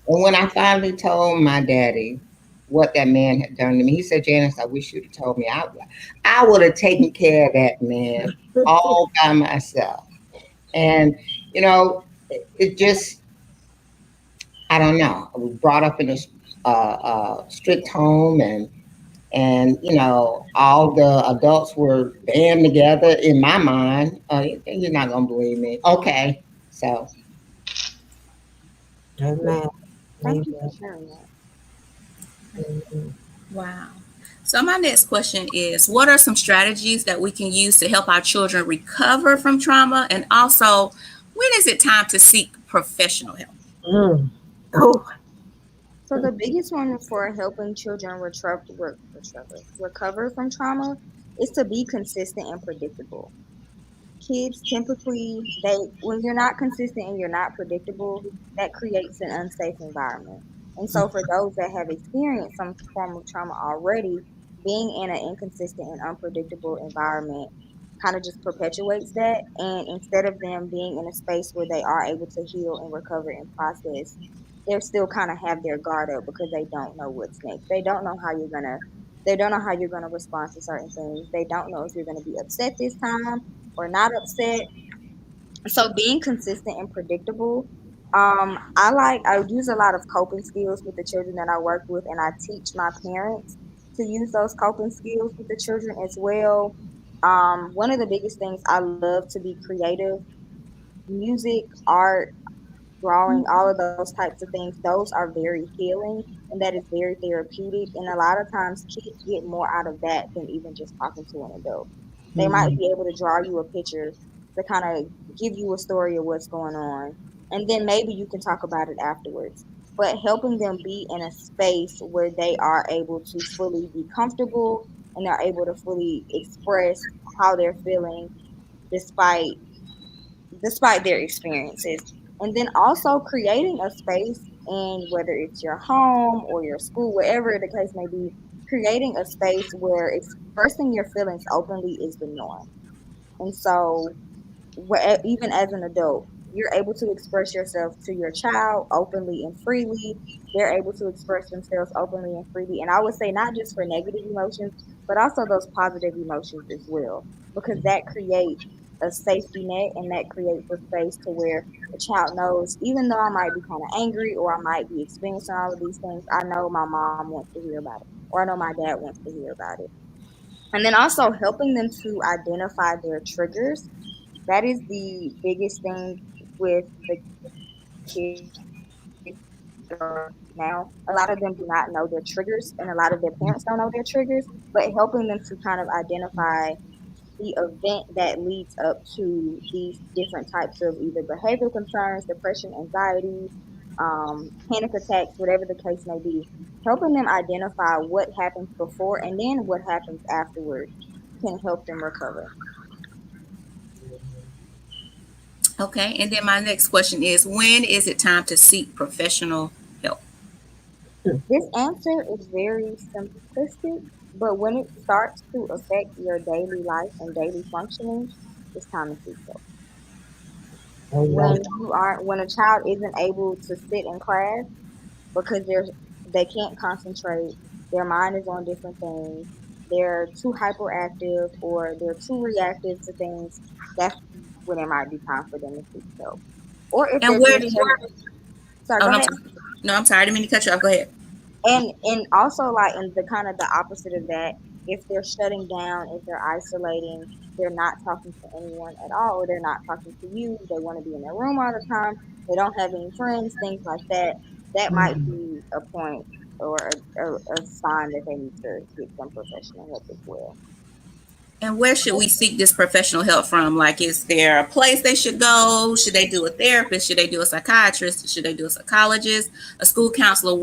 [SPEAKER 5] And when I finally told my daddy what that man had done to me, he said, "Janice, I wish you'd have told me. I would have taken care of that man all by myself." And it just, I don't know. I was brought up in a strict home, and all the adults were band together in my mind. You're not gonna believe me, okay? So
[SPEAKER 2] Amen.
[SPEAKER 4] Thank you for
[SPEAKER 2] Amen.
[SPEAKER 4] sharing that.
[SPEAKER 2] Amen.
[SPEAKER 3] Wow. So, my next question is, what are some strategies that we can use to help our children recover from trauma? And also, when is it time to seek professional help?
[SPEAKER 2] Mm. Oh,
[SPEAKER 4] So the biggest one for helping children recover from trauma is to be consistent and predictable. Kids typically, they when you're not consistent and you're not predictable, that creates an unsafe environment. And so for those that have experienced some form of trauma already, being in an inconsistent and unpredictable environment kind of just perpetuates that. And instead of them being in a space where they are able to heal and recover and process, they're still kind of have their guard up because they don't know what's next. They don't know how you're gonna respond to certain things. They don't know if you're gonna be upset this time or not upset. So being consistent and predictable. I use a lot of coping skills with the children that I work with, and I teach my parents to use those coping skills with the children as well. One of the biggest things, I love to be creative. Music, art, drawing, all of those types of things, those are very healing and that is very therapeutic. And a lot of times kids get more out of that than even just talking to an adult. They might be able to draw you a picture to kind of give you a story of what's going on. And then maybe you can talk about it afterwards. But helping them be in a space where they are able to fully be comfortable and they're able to fully express how they're feeling despite their experiences. And then also creating a space in whether it's your home or your school, wherever the case may be, creating a space where expressing your feelings openly is the norm. And so even as an adult, you're able to express yourself to your child openly and freely. They're able to express themselves openly and freely. And I would say not just for negative emotions, but also those positive emotions as well, because that creates a safety net and that creates a space to where the child knows, even though I might be kind of angry or I might be experiencing all of these things, I know my mom wants to hear about it, or I know my dad wants to hear about it. And then also helping them to identify their triggers. That is the biggest thing with the kids that are now, a lot of them do not know their triggers, and a lot of their parents don't know their triggers, but helping them to kind of identify the event that leads up to these different types of either behavioral concerns, depression, anxiety, panic attacks, whatever the case may be, helping them identify what happens before and then what happens afterwards can help them recover.
[SPEAKER 3] Okay, and then my next question is, when is it time to seek professional help?
[SPEAKER 4] This answer is very simplistic, but when it starts to affect your daily life and daily functioning, it's time to seek help.
[SPEAKER 2] Amen.
[SPEAKER 4] When a child isn't able to sit in class because they can't concentrate, their mind is on different things, they're too hyperactive or they're too reactive to things, that's when it might be time for them to seek help. Or if
[SPEAKER 3] And
[SPEAKER 4] they're
[SPEAKER 3] where
[SPEAKER 4] being
[SPEAKER 3] do
[SPEAKER 4] shut.
[SPEAKER 3] you?
[SPEAKER 4] Sorry,
[SPEAKER 3] Oh,
[SPEAKER 4] go
[SPEAKER 3] no,
[SPEAKER 4] ahead.
[SPEAKER 3] no, I'm sorry. I didn't mean to cut you off. Go ahead.
[SPEAKER 4] And also like in the kind of the opposite of that, if they're shutting down, if they're isolating, they're not talking to anyone at all, or they're not talking to you, they want to be in their room all the time, they don't have any friends, things like that, that might
[SPEAKER 2] Mhm.
[SPEAKER 4] be a point or a sign that they need to get some professional help as well.
[SPEAKER 3] And where should we seek this professional help from? Like, is there a place they should go? Should they do a therapist? Should they do a psychiatrist? Should they do a psychologist? A school counselor?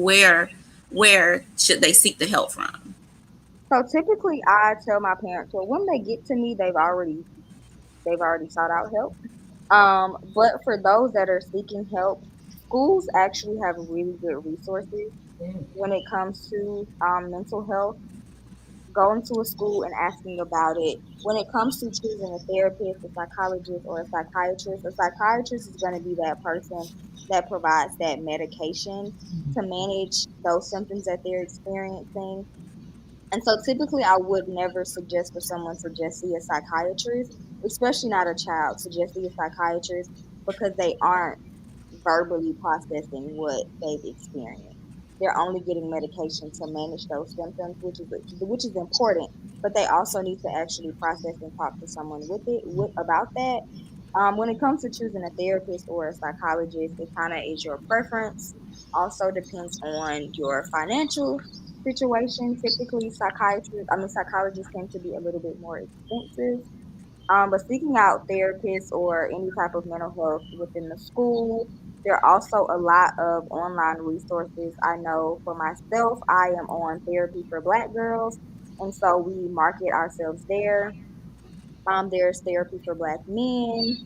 [SPEAKER 3] Where should they seek the help from?
[SPEAKER 4] So typically I tell my parents, well, when they get to me, they've already sought out help. But for those that are seeking help, schools actually have really good resources when it comes to mental health. Going to a school and asking about it. When it comes to choosing a therapist, a psychologist, or a psychiatrist is going to be that person that provides that medication to manage those symptoms that they're experiencing. And so typically, I would never suggest for someone to just see a psychiatrist, especially not a child, to just see a psychiatrist because they aren't verbally processing what they've experienced. They're only getting medication to manage those symptoms, which is important. But they also need to actually process and talk to someone about that. When it comes to choosing a therapist or a psychologist, it kind of is your preference. Also depends on your financial situation. Typically, psychologists tend to be a little bit more expensive. But seeking out therapists or any type of mental health within the school, there are also a lot of online resources. I know for myself, I am on Therapy for Black Girls, and so we market ourselves there. There's Therapy for Black Men,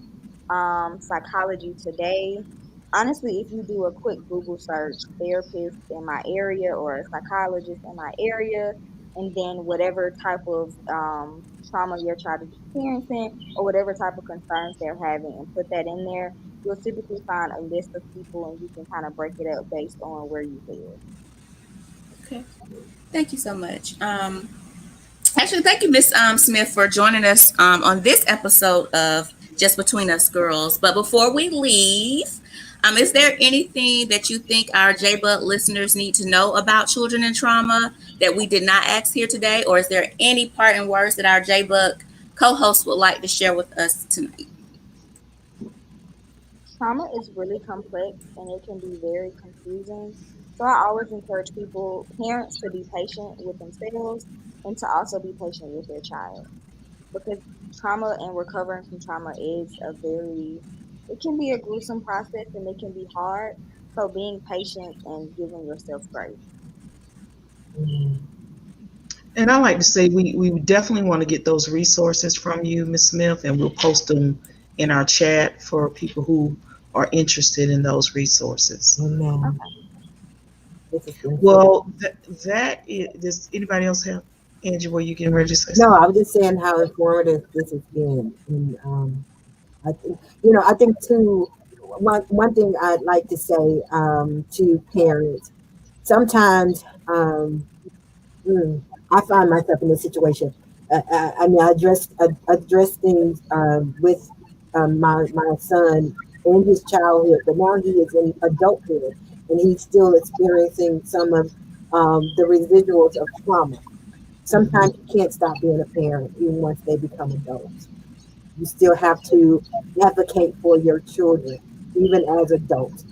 [SPEAKER 4] Psychology Today. Honestly, if you do a quick Google search, therapist in my area or a psychologist in my area, and then whatever type of trauma your child is experiencing or whatever type of concerns they're having, and put that in there, you'll typically find a list of people and you can kind of break it up based on where you live.
[SPEAKER 3] Okay. Thank you so much. Actually, thank you, Miss Smith, for joining us on this episode of Just Between Us Girls. But before we leave, is there anything that you think our JBUT listeners need to know about children and trauma that we did not ask here today? Or is there any parting words that our JBUT co-host would like to share with us tonight?
[SPEAKER 4] Trauma is really complex and it can be very confusing. So I always encourage parents to be patient with themselves and to also be patient with their child because trauma and recovering from trauma it can be a gruesome process and it can be hard. So being patient and giving yourself grace.
[SPEAKER 2] Mhm.
[SPEAKER 1] And I like to say we definitely want to get those resources from you, Miss Smith, and we'll post them in our chat for people who are interested in those resources.
[SPEAKER 2] Amen.
[SPEAKER 4] Okay.
[SPEAKER 2] This has been so.
[SPEAKER 1] Well, that is, does anybody else have, Angie, were you getting ready to say
[SPEAKER 2] No,
[SPEAKER 1] something?
[SPEAKER 2] I was just saying how informative this has been, and I think I think too. One thing I'd like to say to parents, sometimes mm, I find myself in this situation. I mean, I address things with my son in his childhood, but now he is in adulthood, and he's still experiencing some of the residuals of trauma. Sometimes you can't stop being a parent even once they become adults. You still have to advocate for your children, even as adults.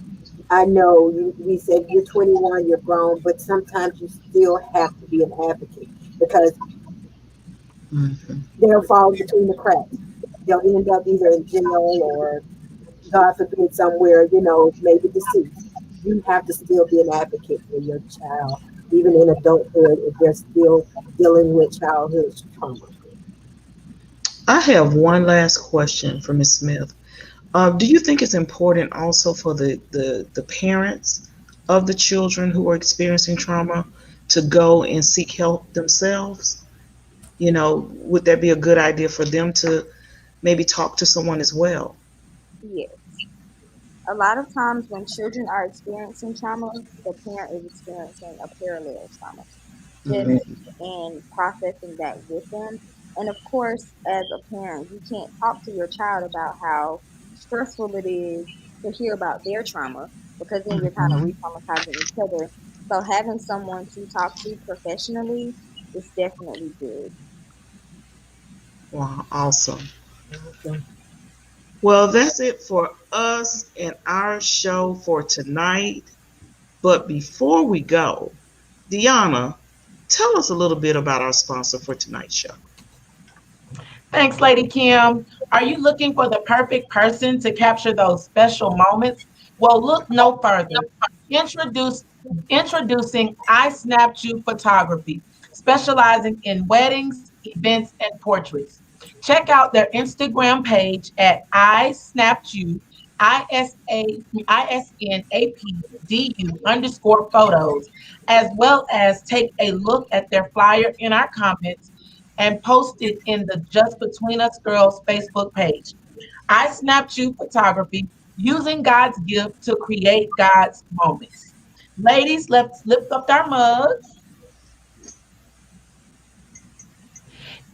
[SPEAKER 2] I know we said you're 21, you're grown, but sometimes you still have to be an advocate because
[SPEAKER 1] Hmm.
[SPEAKER 2] they'll fall between the cracks. They'll end up either in jail or, God forbid, somewhere, maybe deceased. You have to still be an advocate for your child, even in adulthood, if they're still dealing with childhood trauma.
[SPEAKER 1] I have one last question for Ms. Smith. Do you think it's important also for the parents of the children who are experiencing trauma to go and seek help themselves? Would that be a good idea for them to maybe talk to someone as well?
[SPEAKER 4] Yes. A lot of times when children are experiencing trauma, the parent is experiencing a parallel trauma. Just
[SPEAKER 1] Hmm.
[SPEAKER 4] in processing that with them. And of course, as a parent, you can't talk to your child about how stressful it is to hear about their trauma because then you're kind of
[SPEAKER 1] Hmm.
[SPEAKER 4] re traumatizing each other. So having someone to talk to professionally is definitely good.
[SPEAKER 1] Wow, awesome.
[SPEAKER 2] Awesome.
[SPEAKER 1] Well, that's it for us and our show for tonight. But before we go, Deanna, tell us a little bit about our sponsor for tonight's show.
[SPEAKER 6] Thanks, Lady Kim. Are you looking for the perfect person to capture those special moments? Well, look no further. Introduce, Introducing I Snapped You Photography, specializing in weddings, events, and portraits. Check out their Instagram page at I Snapped You, ISNAPDU_photos, as well as take a look at their flyer in our comments and post it in the Just Between Us Girls Facebook page. I snapped you photography using God's gift to create God's moments. Ladies, let's lift up our mugs.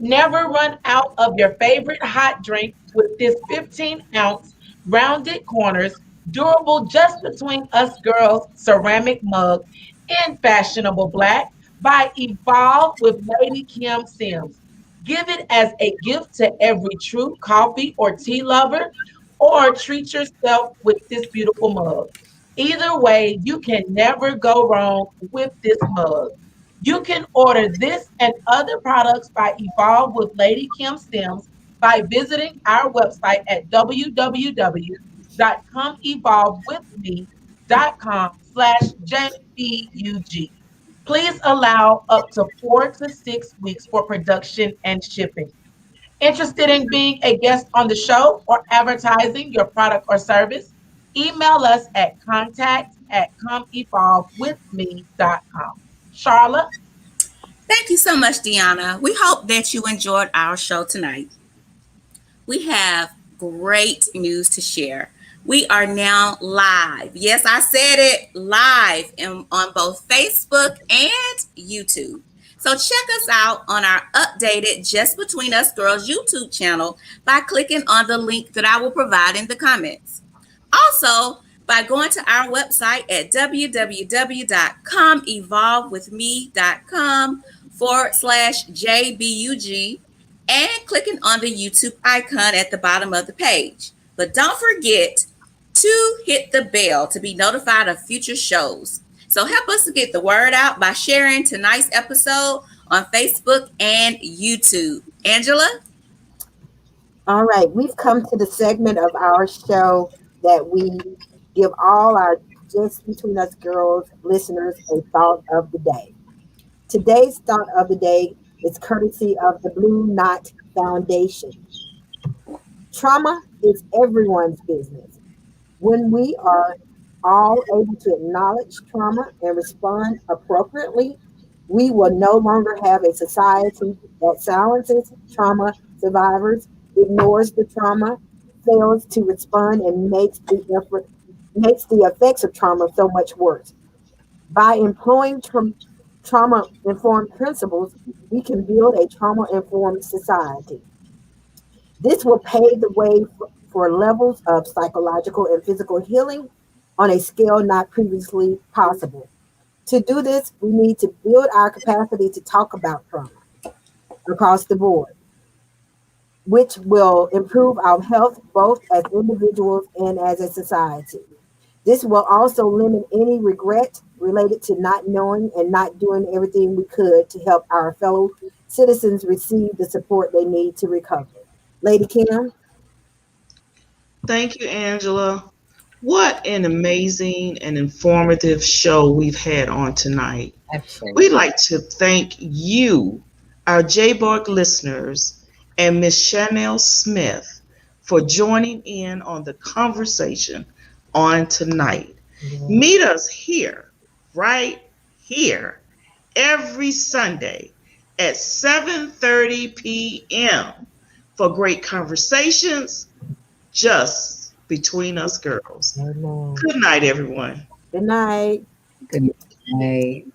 [SPEAKER 6] Never run out of your favorite hot drink with this 15-ounce rounded corners, durable just between us girls ceramic mug in fashionable black by Evolve with Lady Kim Sims. Give it as a gift to every true coffee or tea lover, or treat yourself with this beautiful mug. Either way, you can never go wrong with this mug. You can order this and other products by Evolve with Lady Kim Sims by visiting our website at www.comeevolvewithme.com/JBUG. Please allow up to 4 to 6 weeks for production and shipping. Interested in being a guest on the show or advertising your product or service? Email us at contact@comeevolvewithme.com. Charlotte?
[SPEAKER 3] Thank you so much, Deanna. We hope that you enjoyed our show tonight. We have great news to share. We are now live. Yes, I said it live on both Facebook and YouTube. So check us out on our updated Just Between Us Girls YouTube channel by clicking on the link that I will provide in the comments. Also, by going to our website at www.comeevolvewithme.com/JBUG and clicking on the YouTube icon at the bottom of the page. But don't forget to hit the bell to be notified of future shows. So help us to get the word out by sharing tonight's episode on Facebook and YouTube. Angela?
[SPEAKER 2] All right, we've come to the segment of our show that we give all our Just Between Us Girls listeners a thought of the day. Today's thought of the day is courtesy of the Blue Knot Foundation. Trauma is everyone's business. When we are all able to acknowledge trauma and respond appropriately, we will no longer have a society that silences trauma survivors, ignores the trauma, fails to respond, and makes the effects of trauma so much worse. By employing trauma informed principles, we can build a trauma informed society. This will pave the way for levels of psychological and physical healing on a scale not previously possible. To do this, we need to build our capacity to talk about trauma across the board, which will improve our health both as individuals and as a society. This will also limit any regret related to not knowing and not doing everything we could to help our fellow citizens receive the support they need to recover. Lady Kim?
[SPEAKER 1] Thank you, Angela. What an amazing and informative show we've had on tonight. We'd
[SPEAKER 5] Absolutely.
[SPEAKER 1] like to thank you, our JBorg listeners, and Miss Chanel Smith for joining in on the conversation on tonight.
[SPEAKER 5] Yeah.
[SPEAKER 1] Meet us here, right here, every Sunday at 7:30 p.m. for great conversations just between us girls.
[SPEAKER 5] Amen.
[SPEAKER 1] Good night, everyone.
[SPEAKER 2] Good night.
[SPEAKER 5] Good night.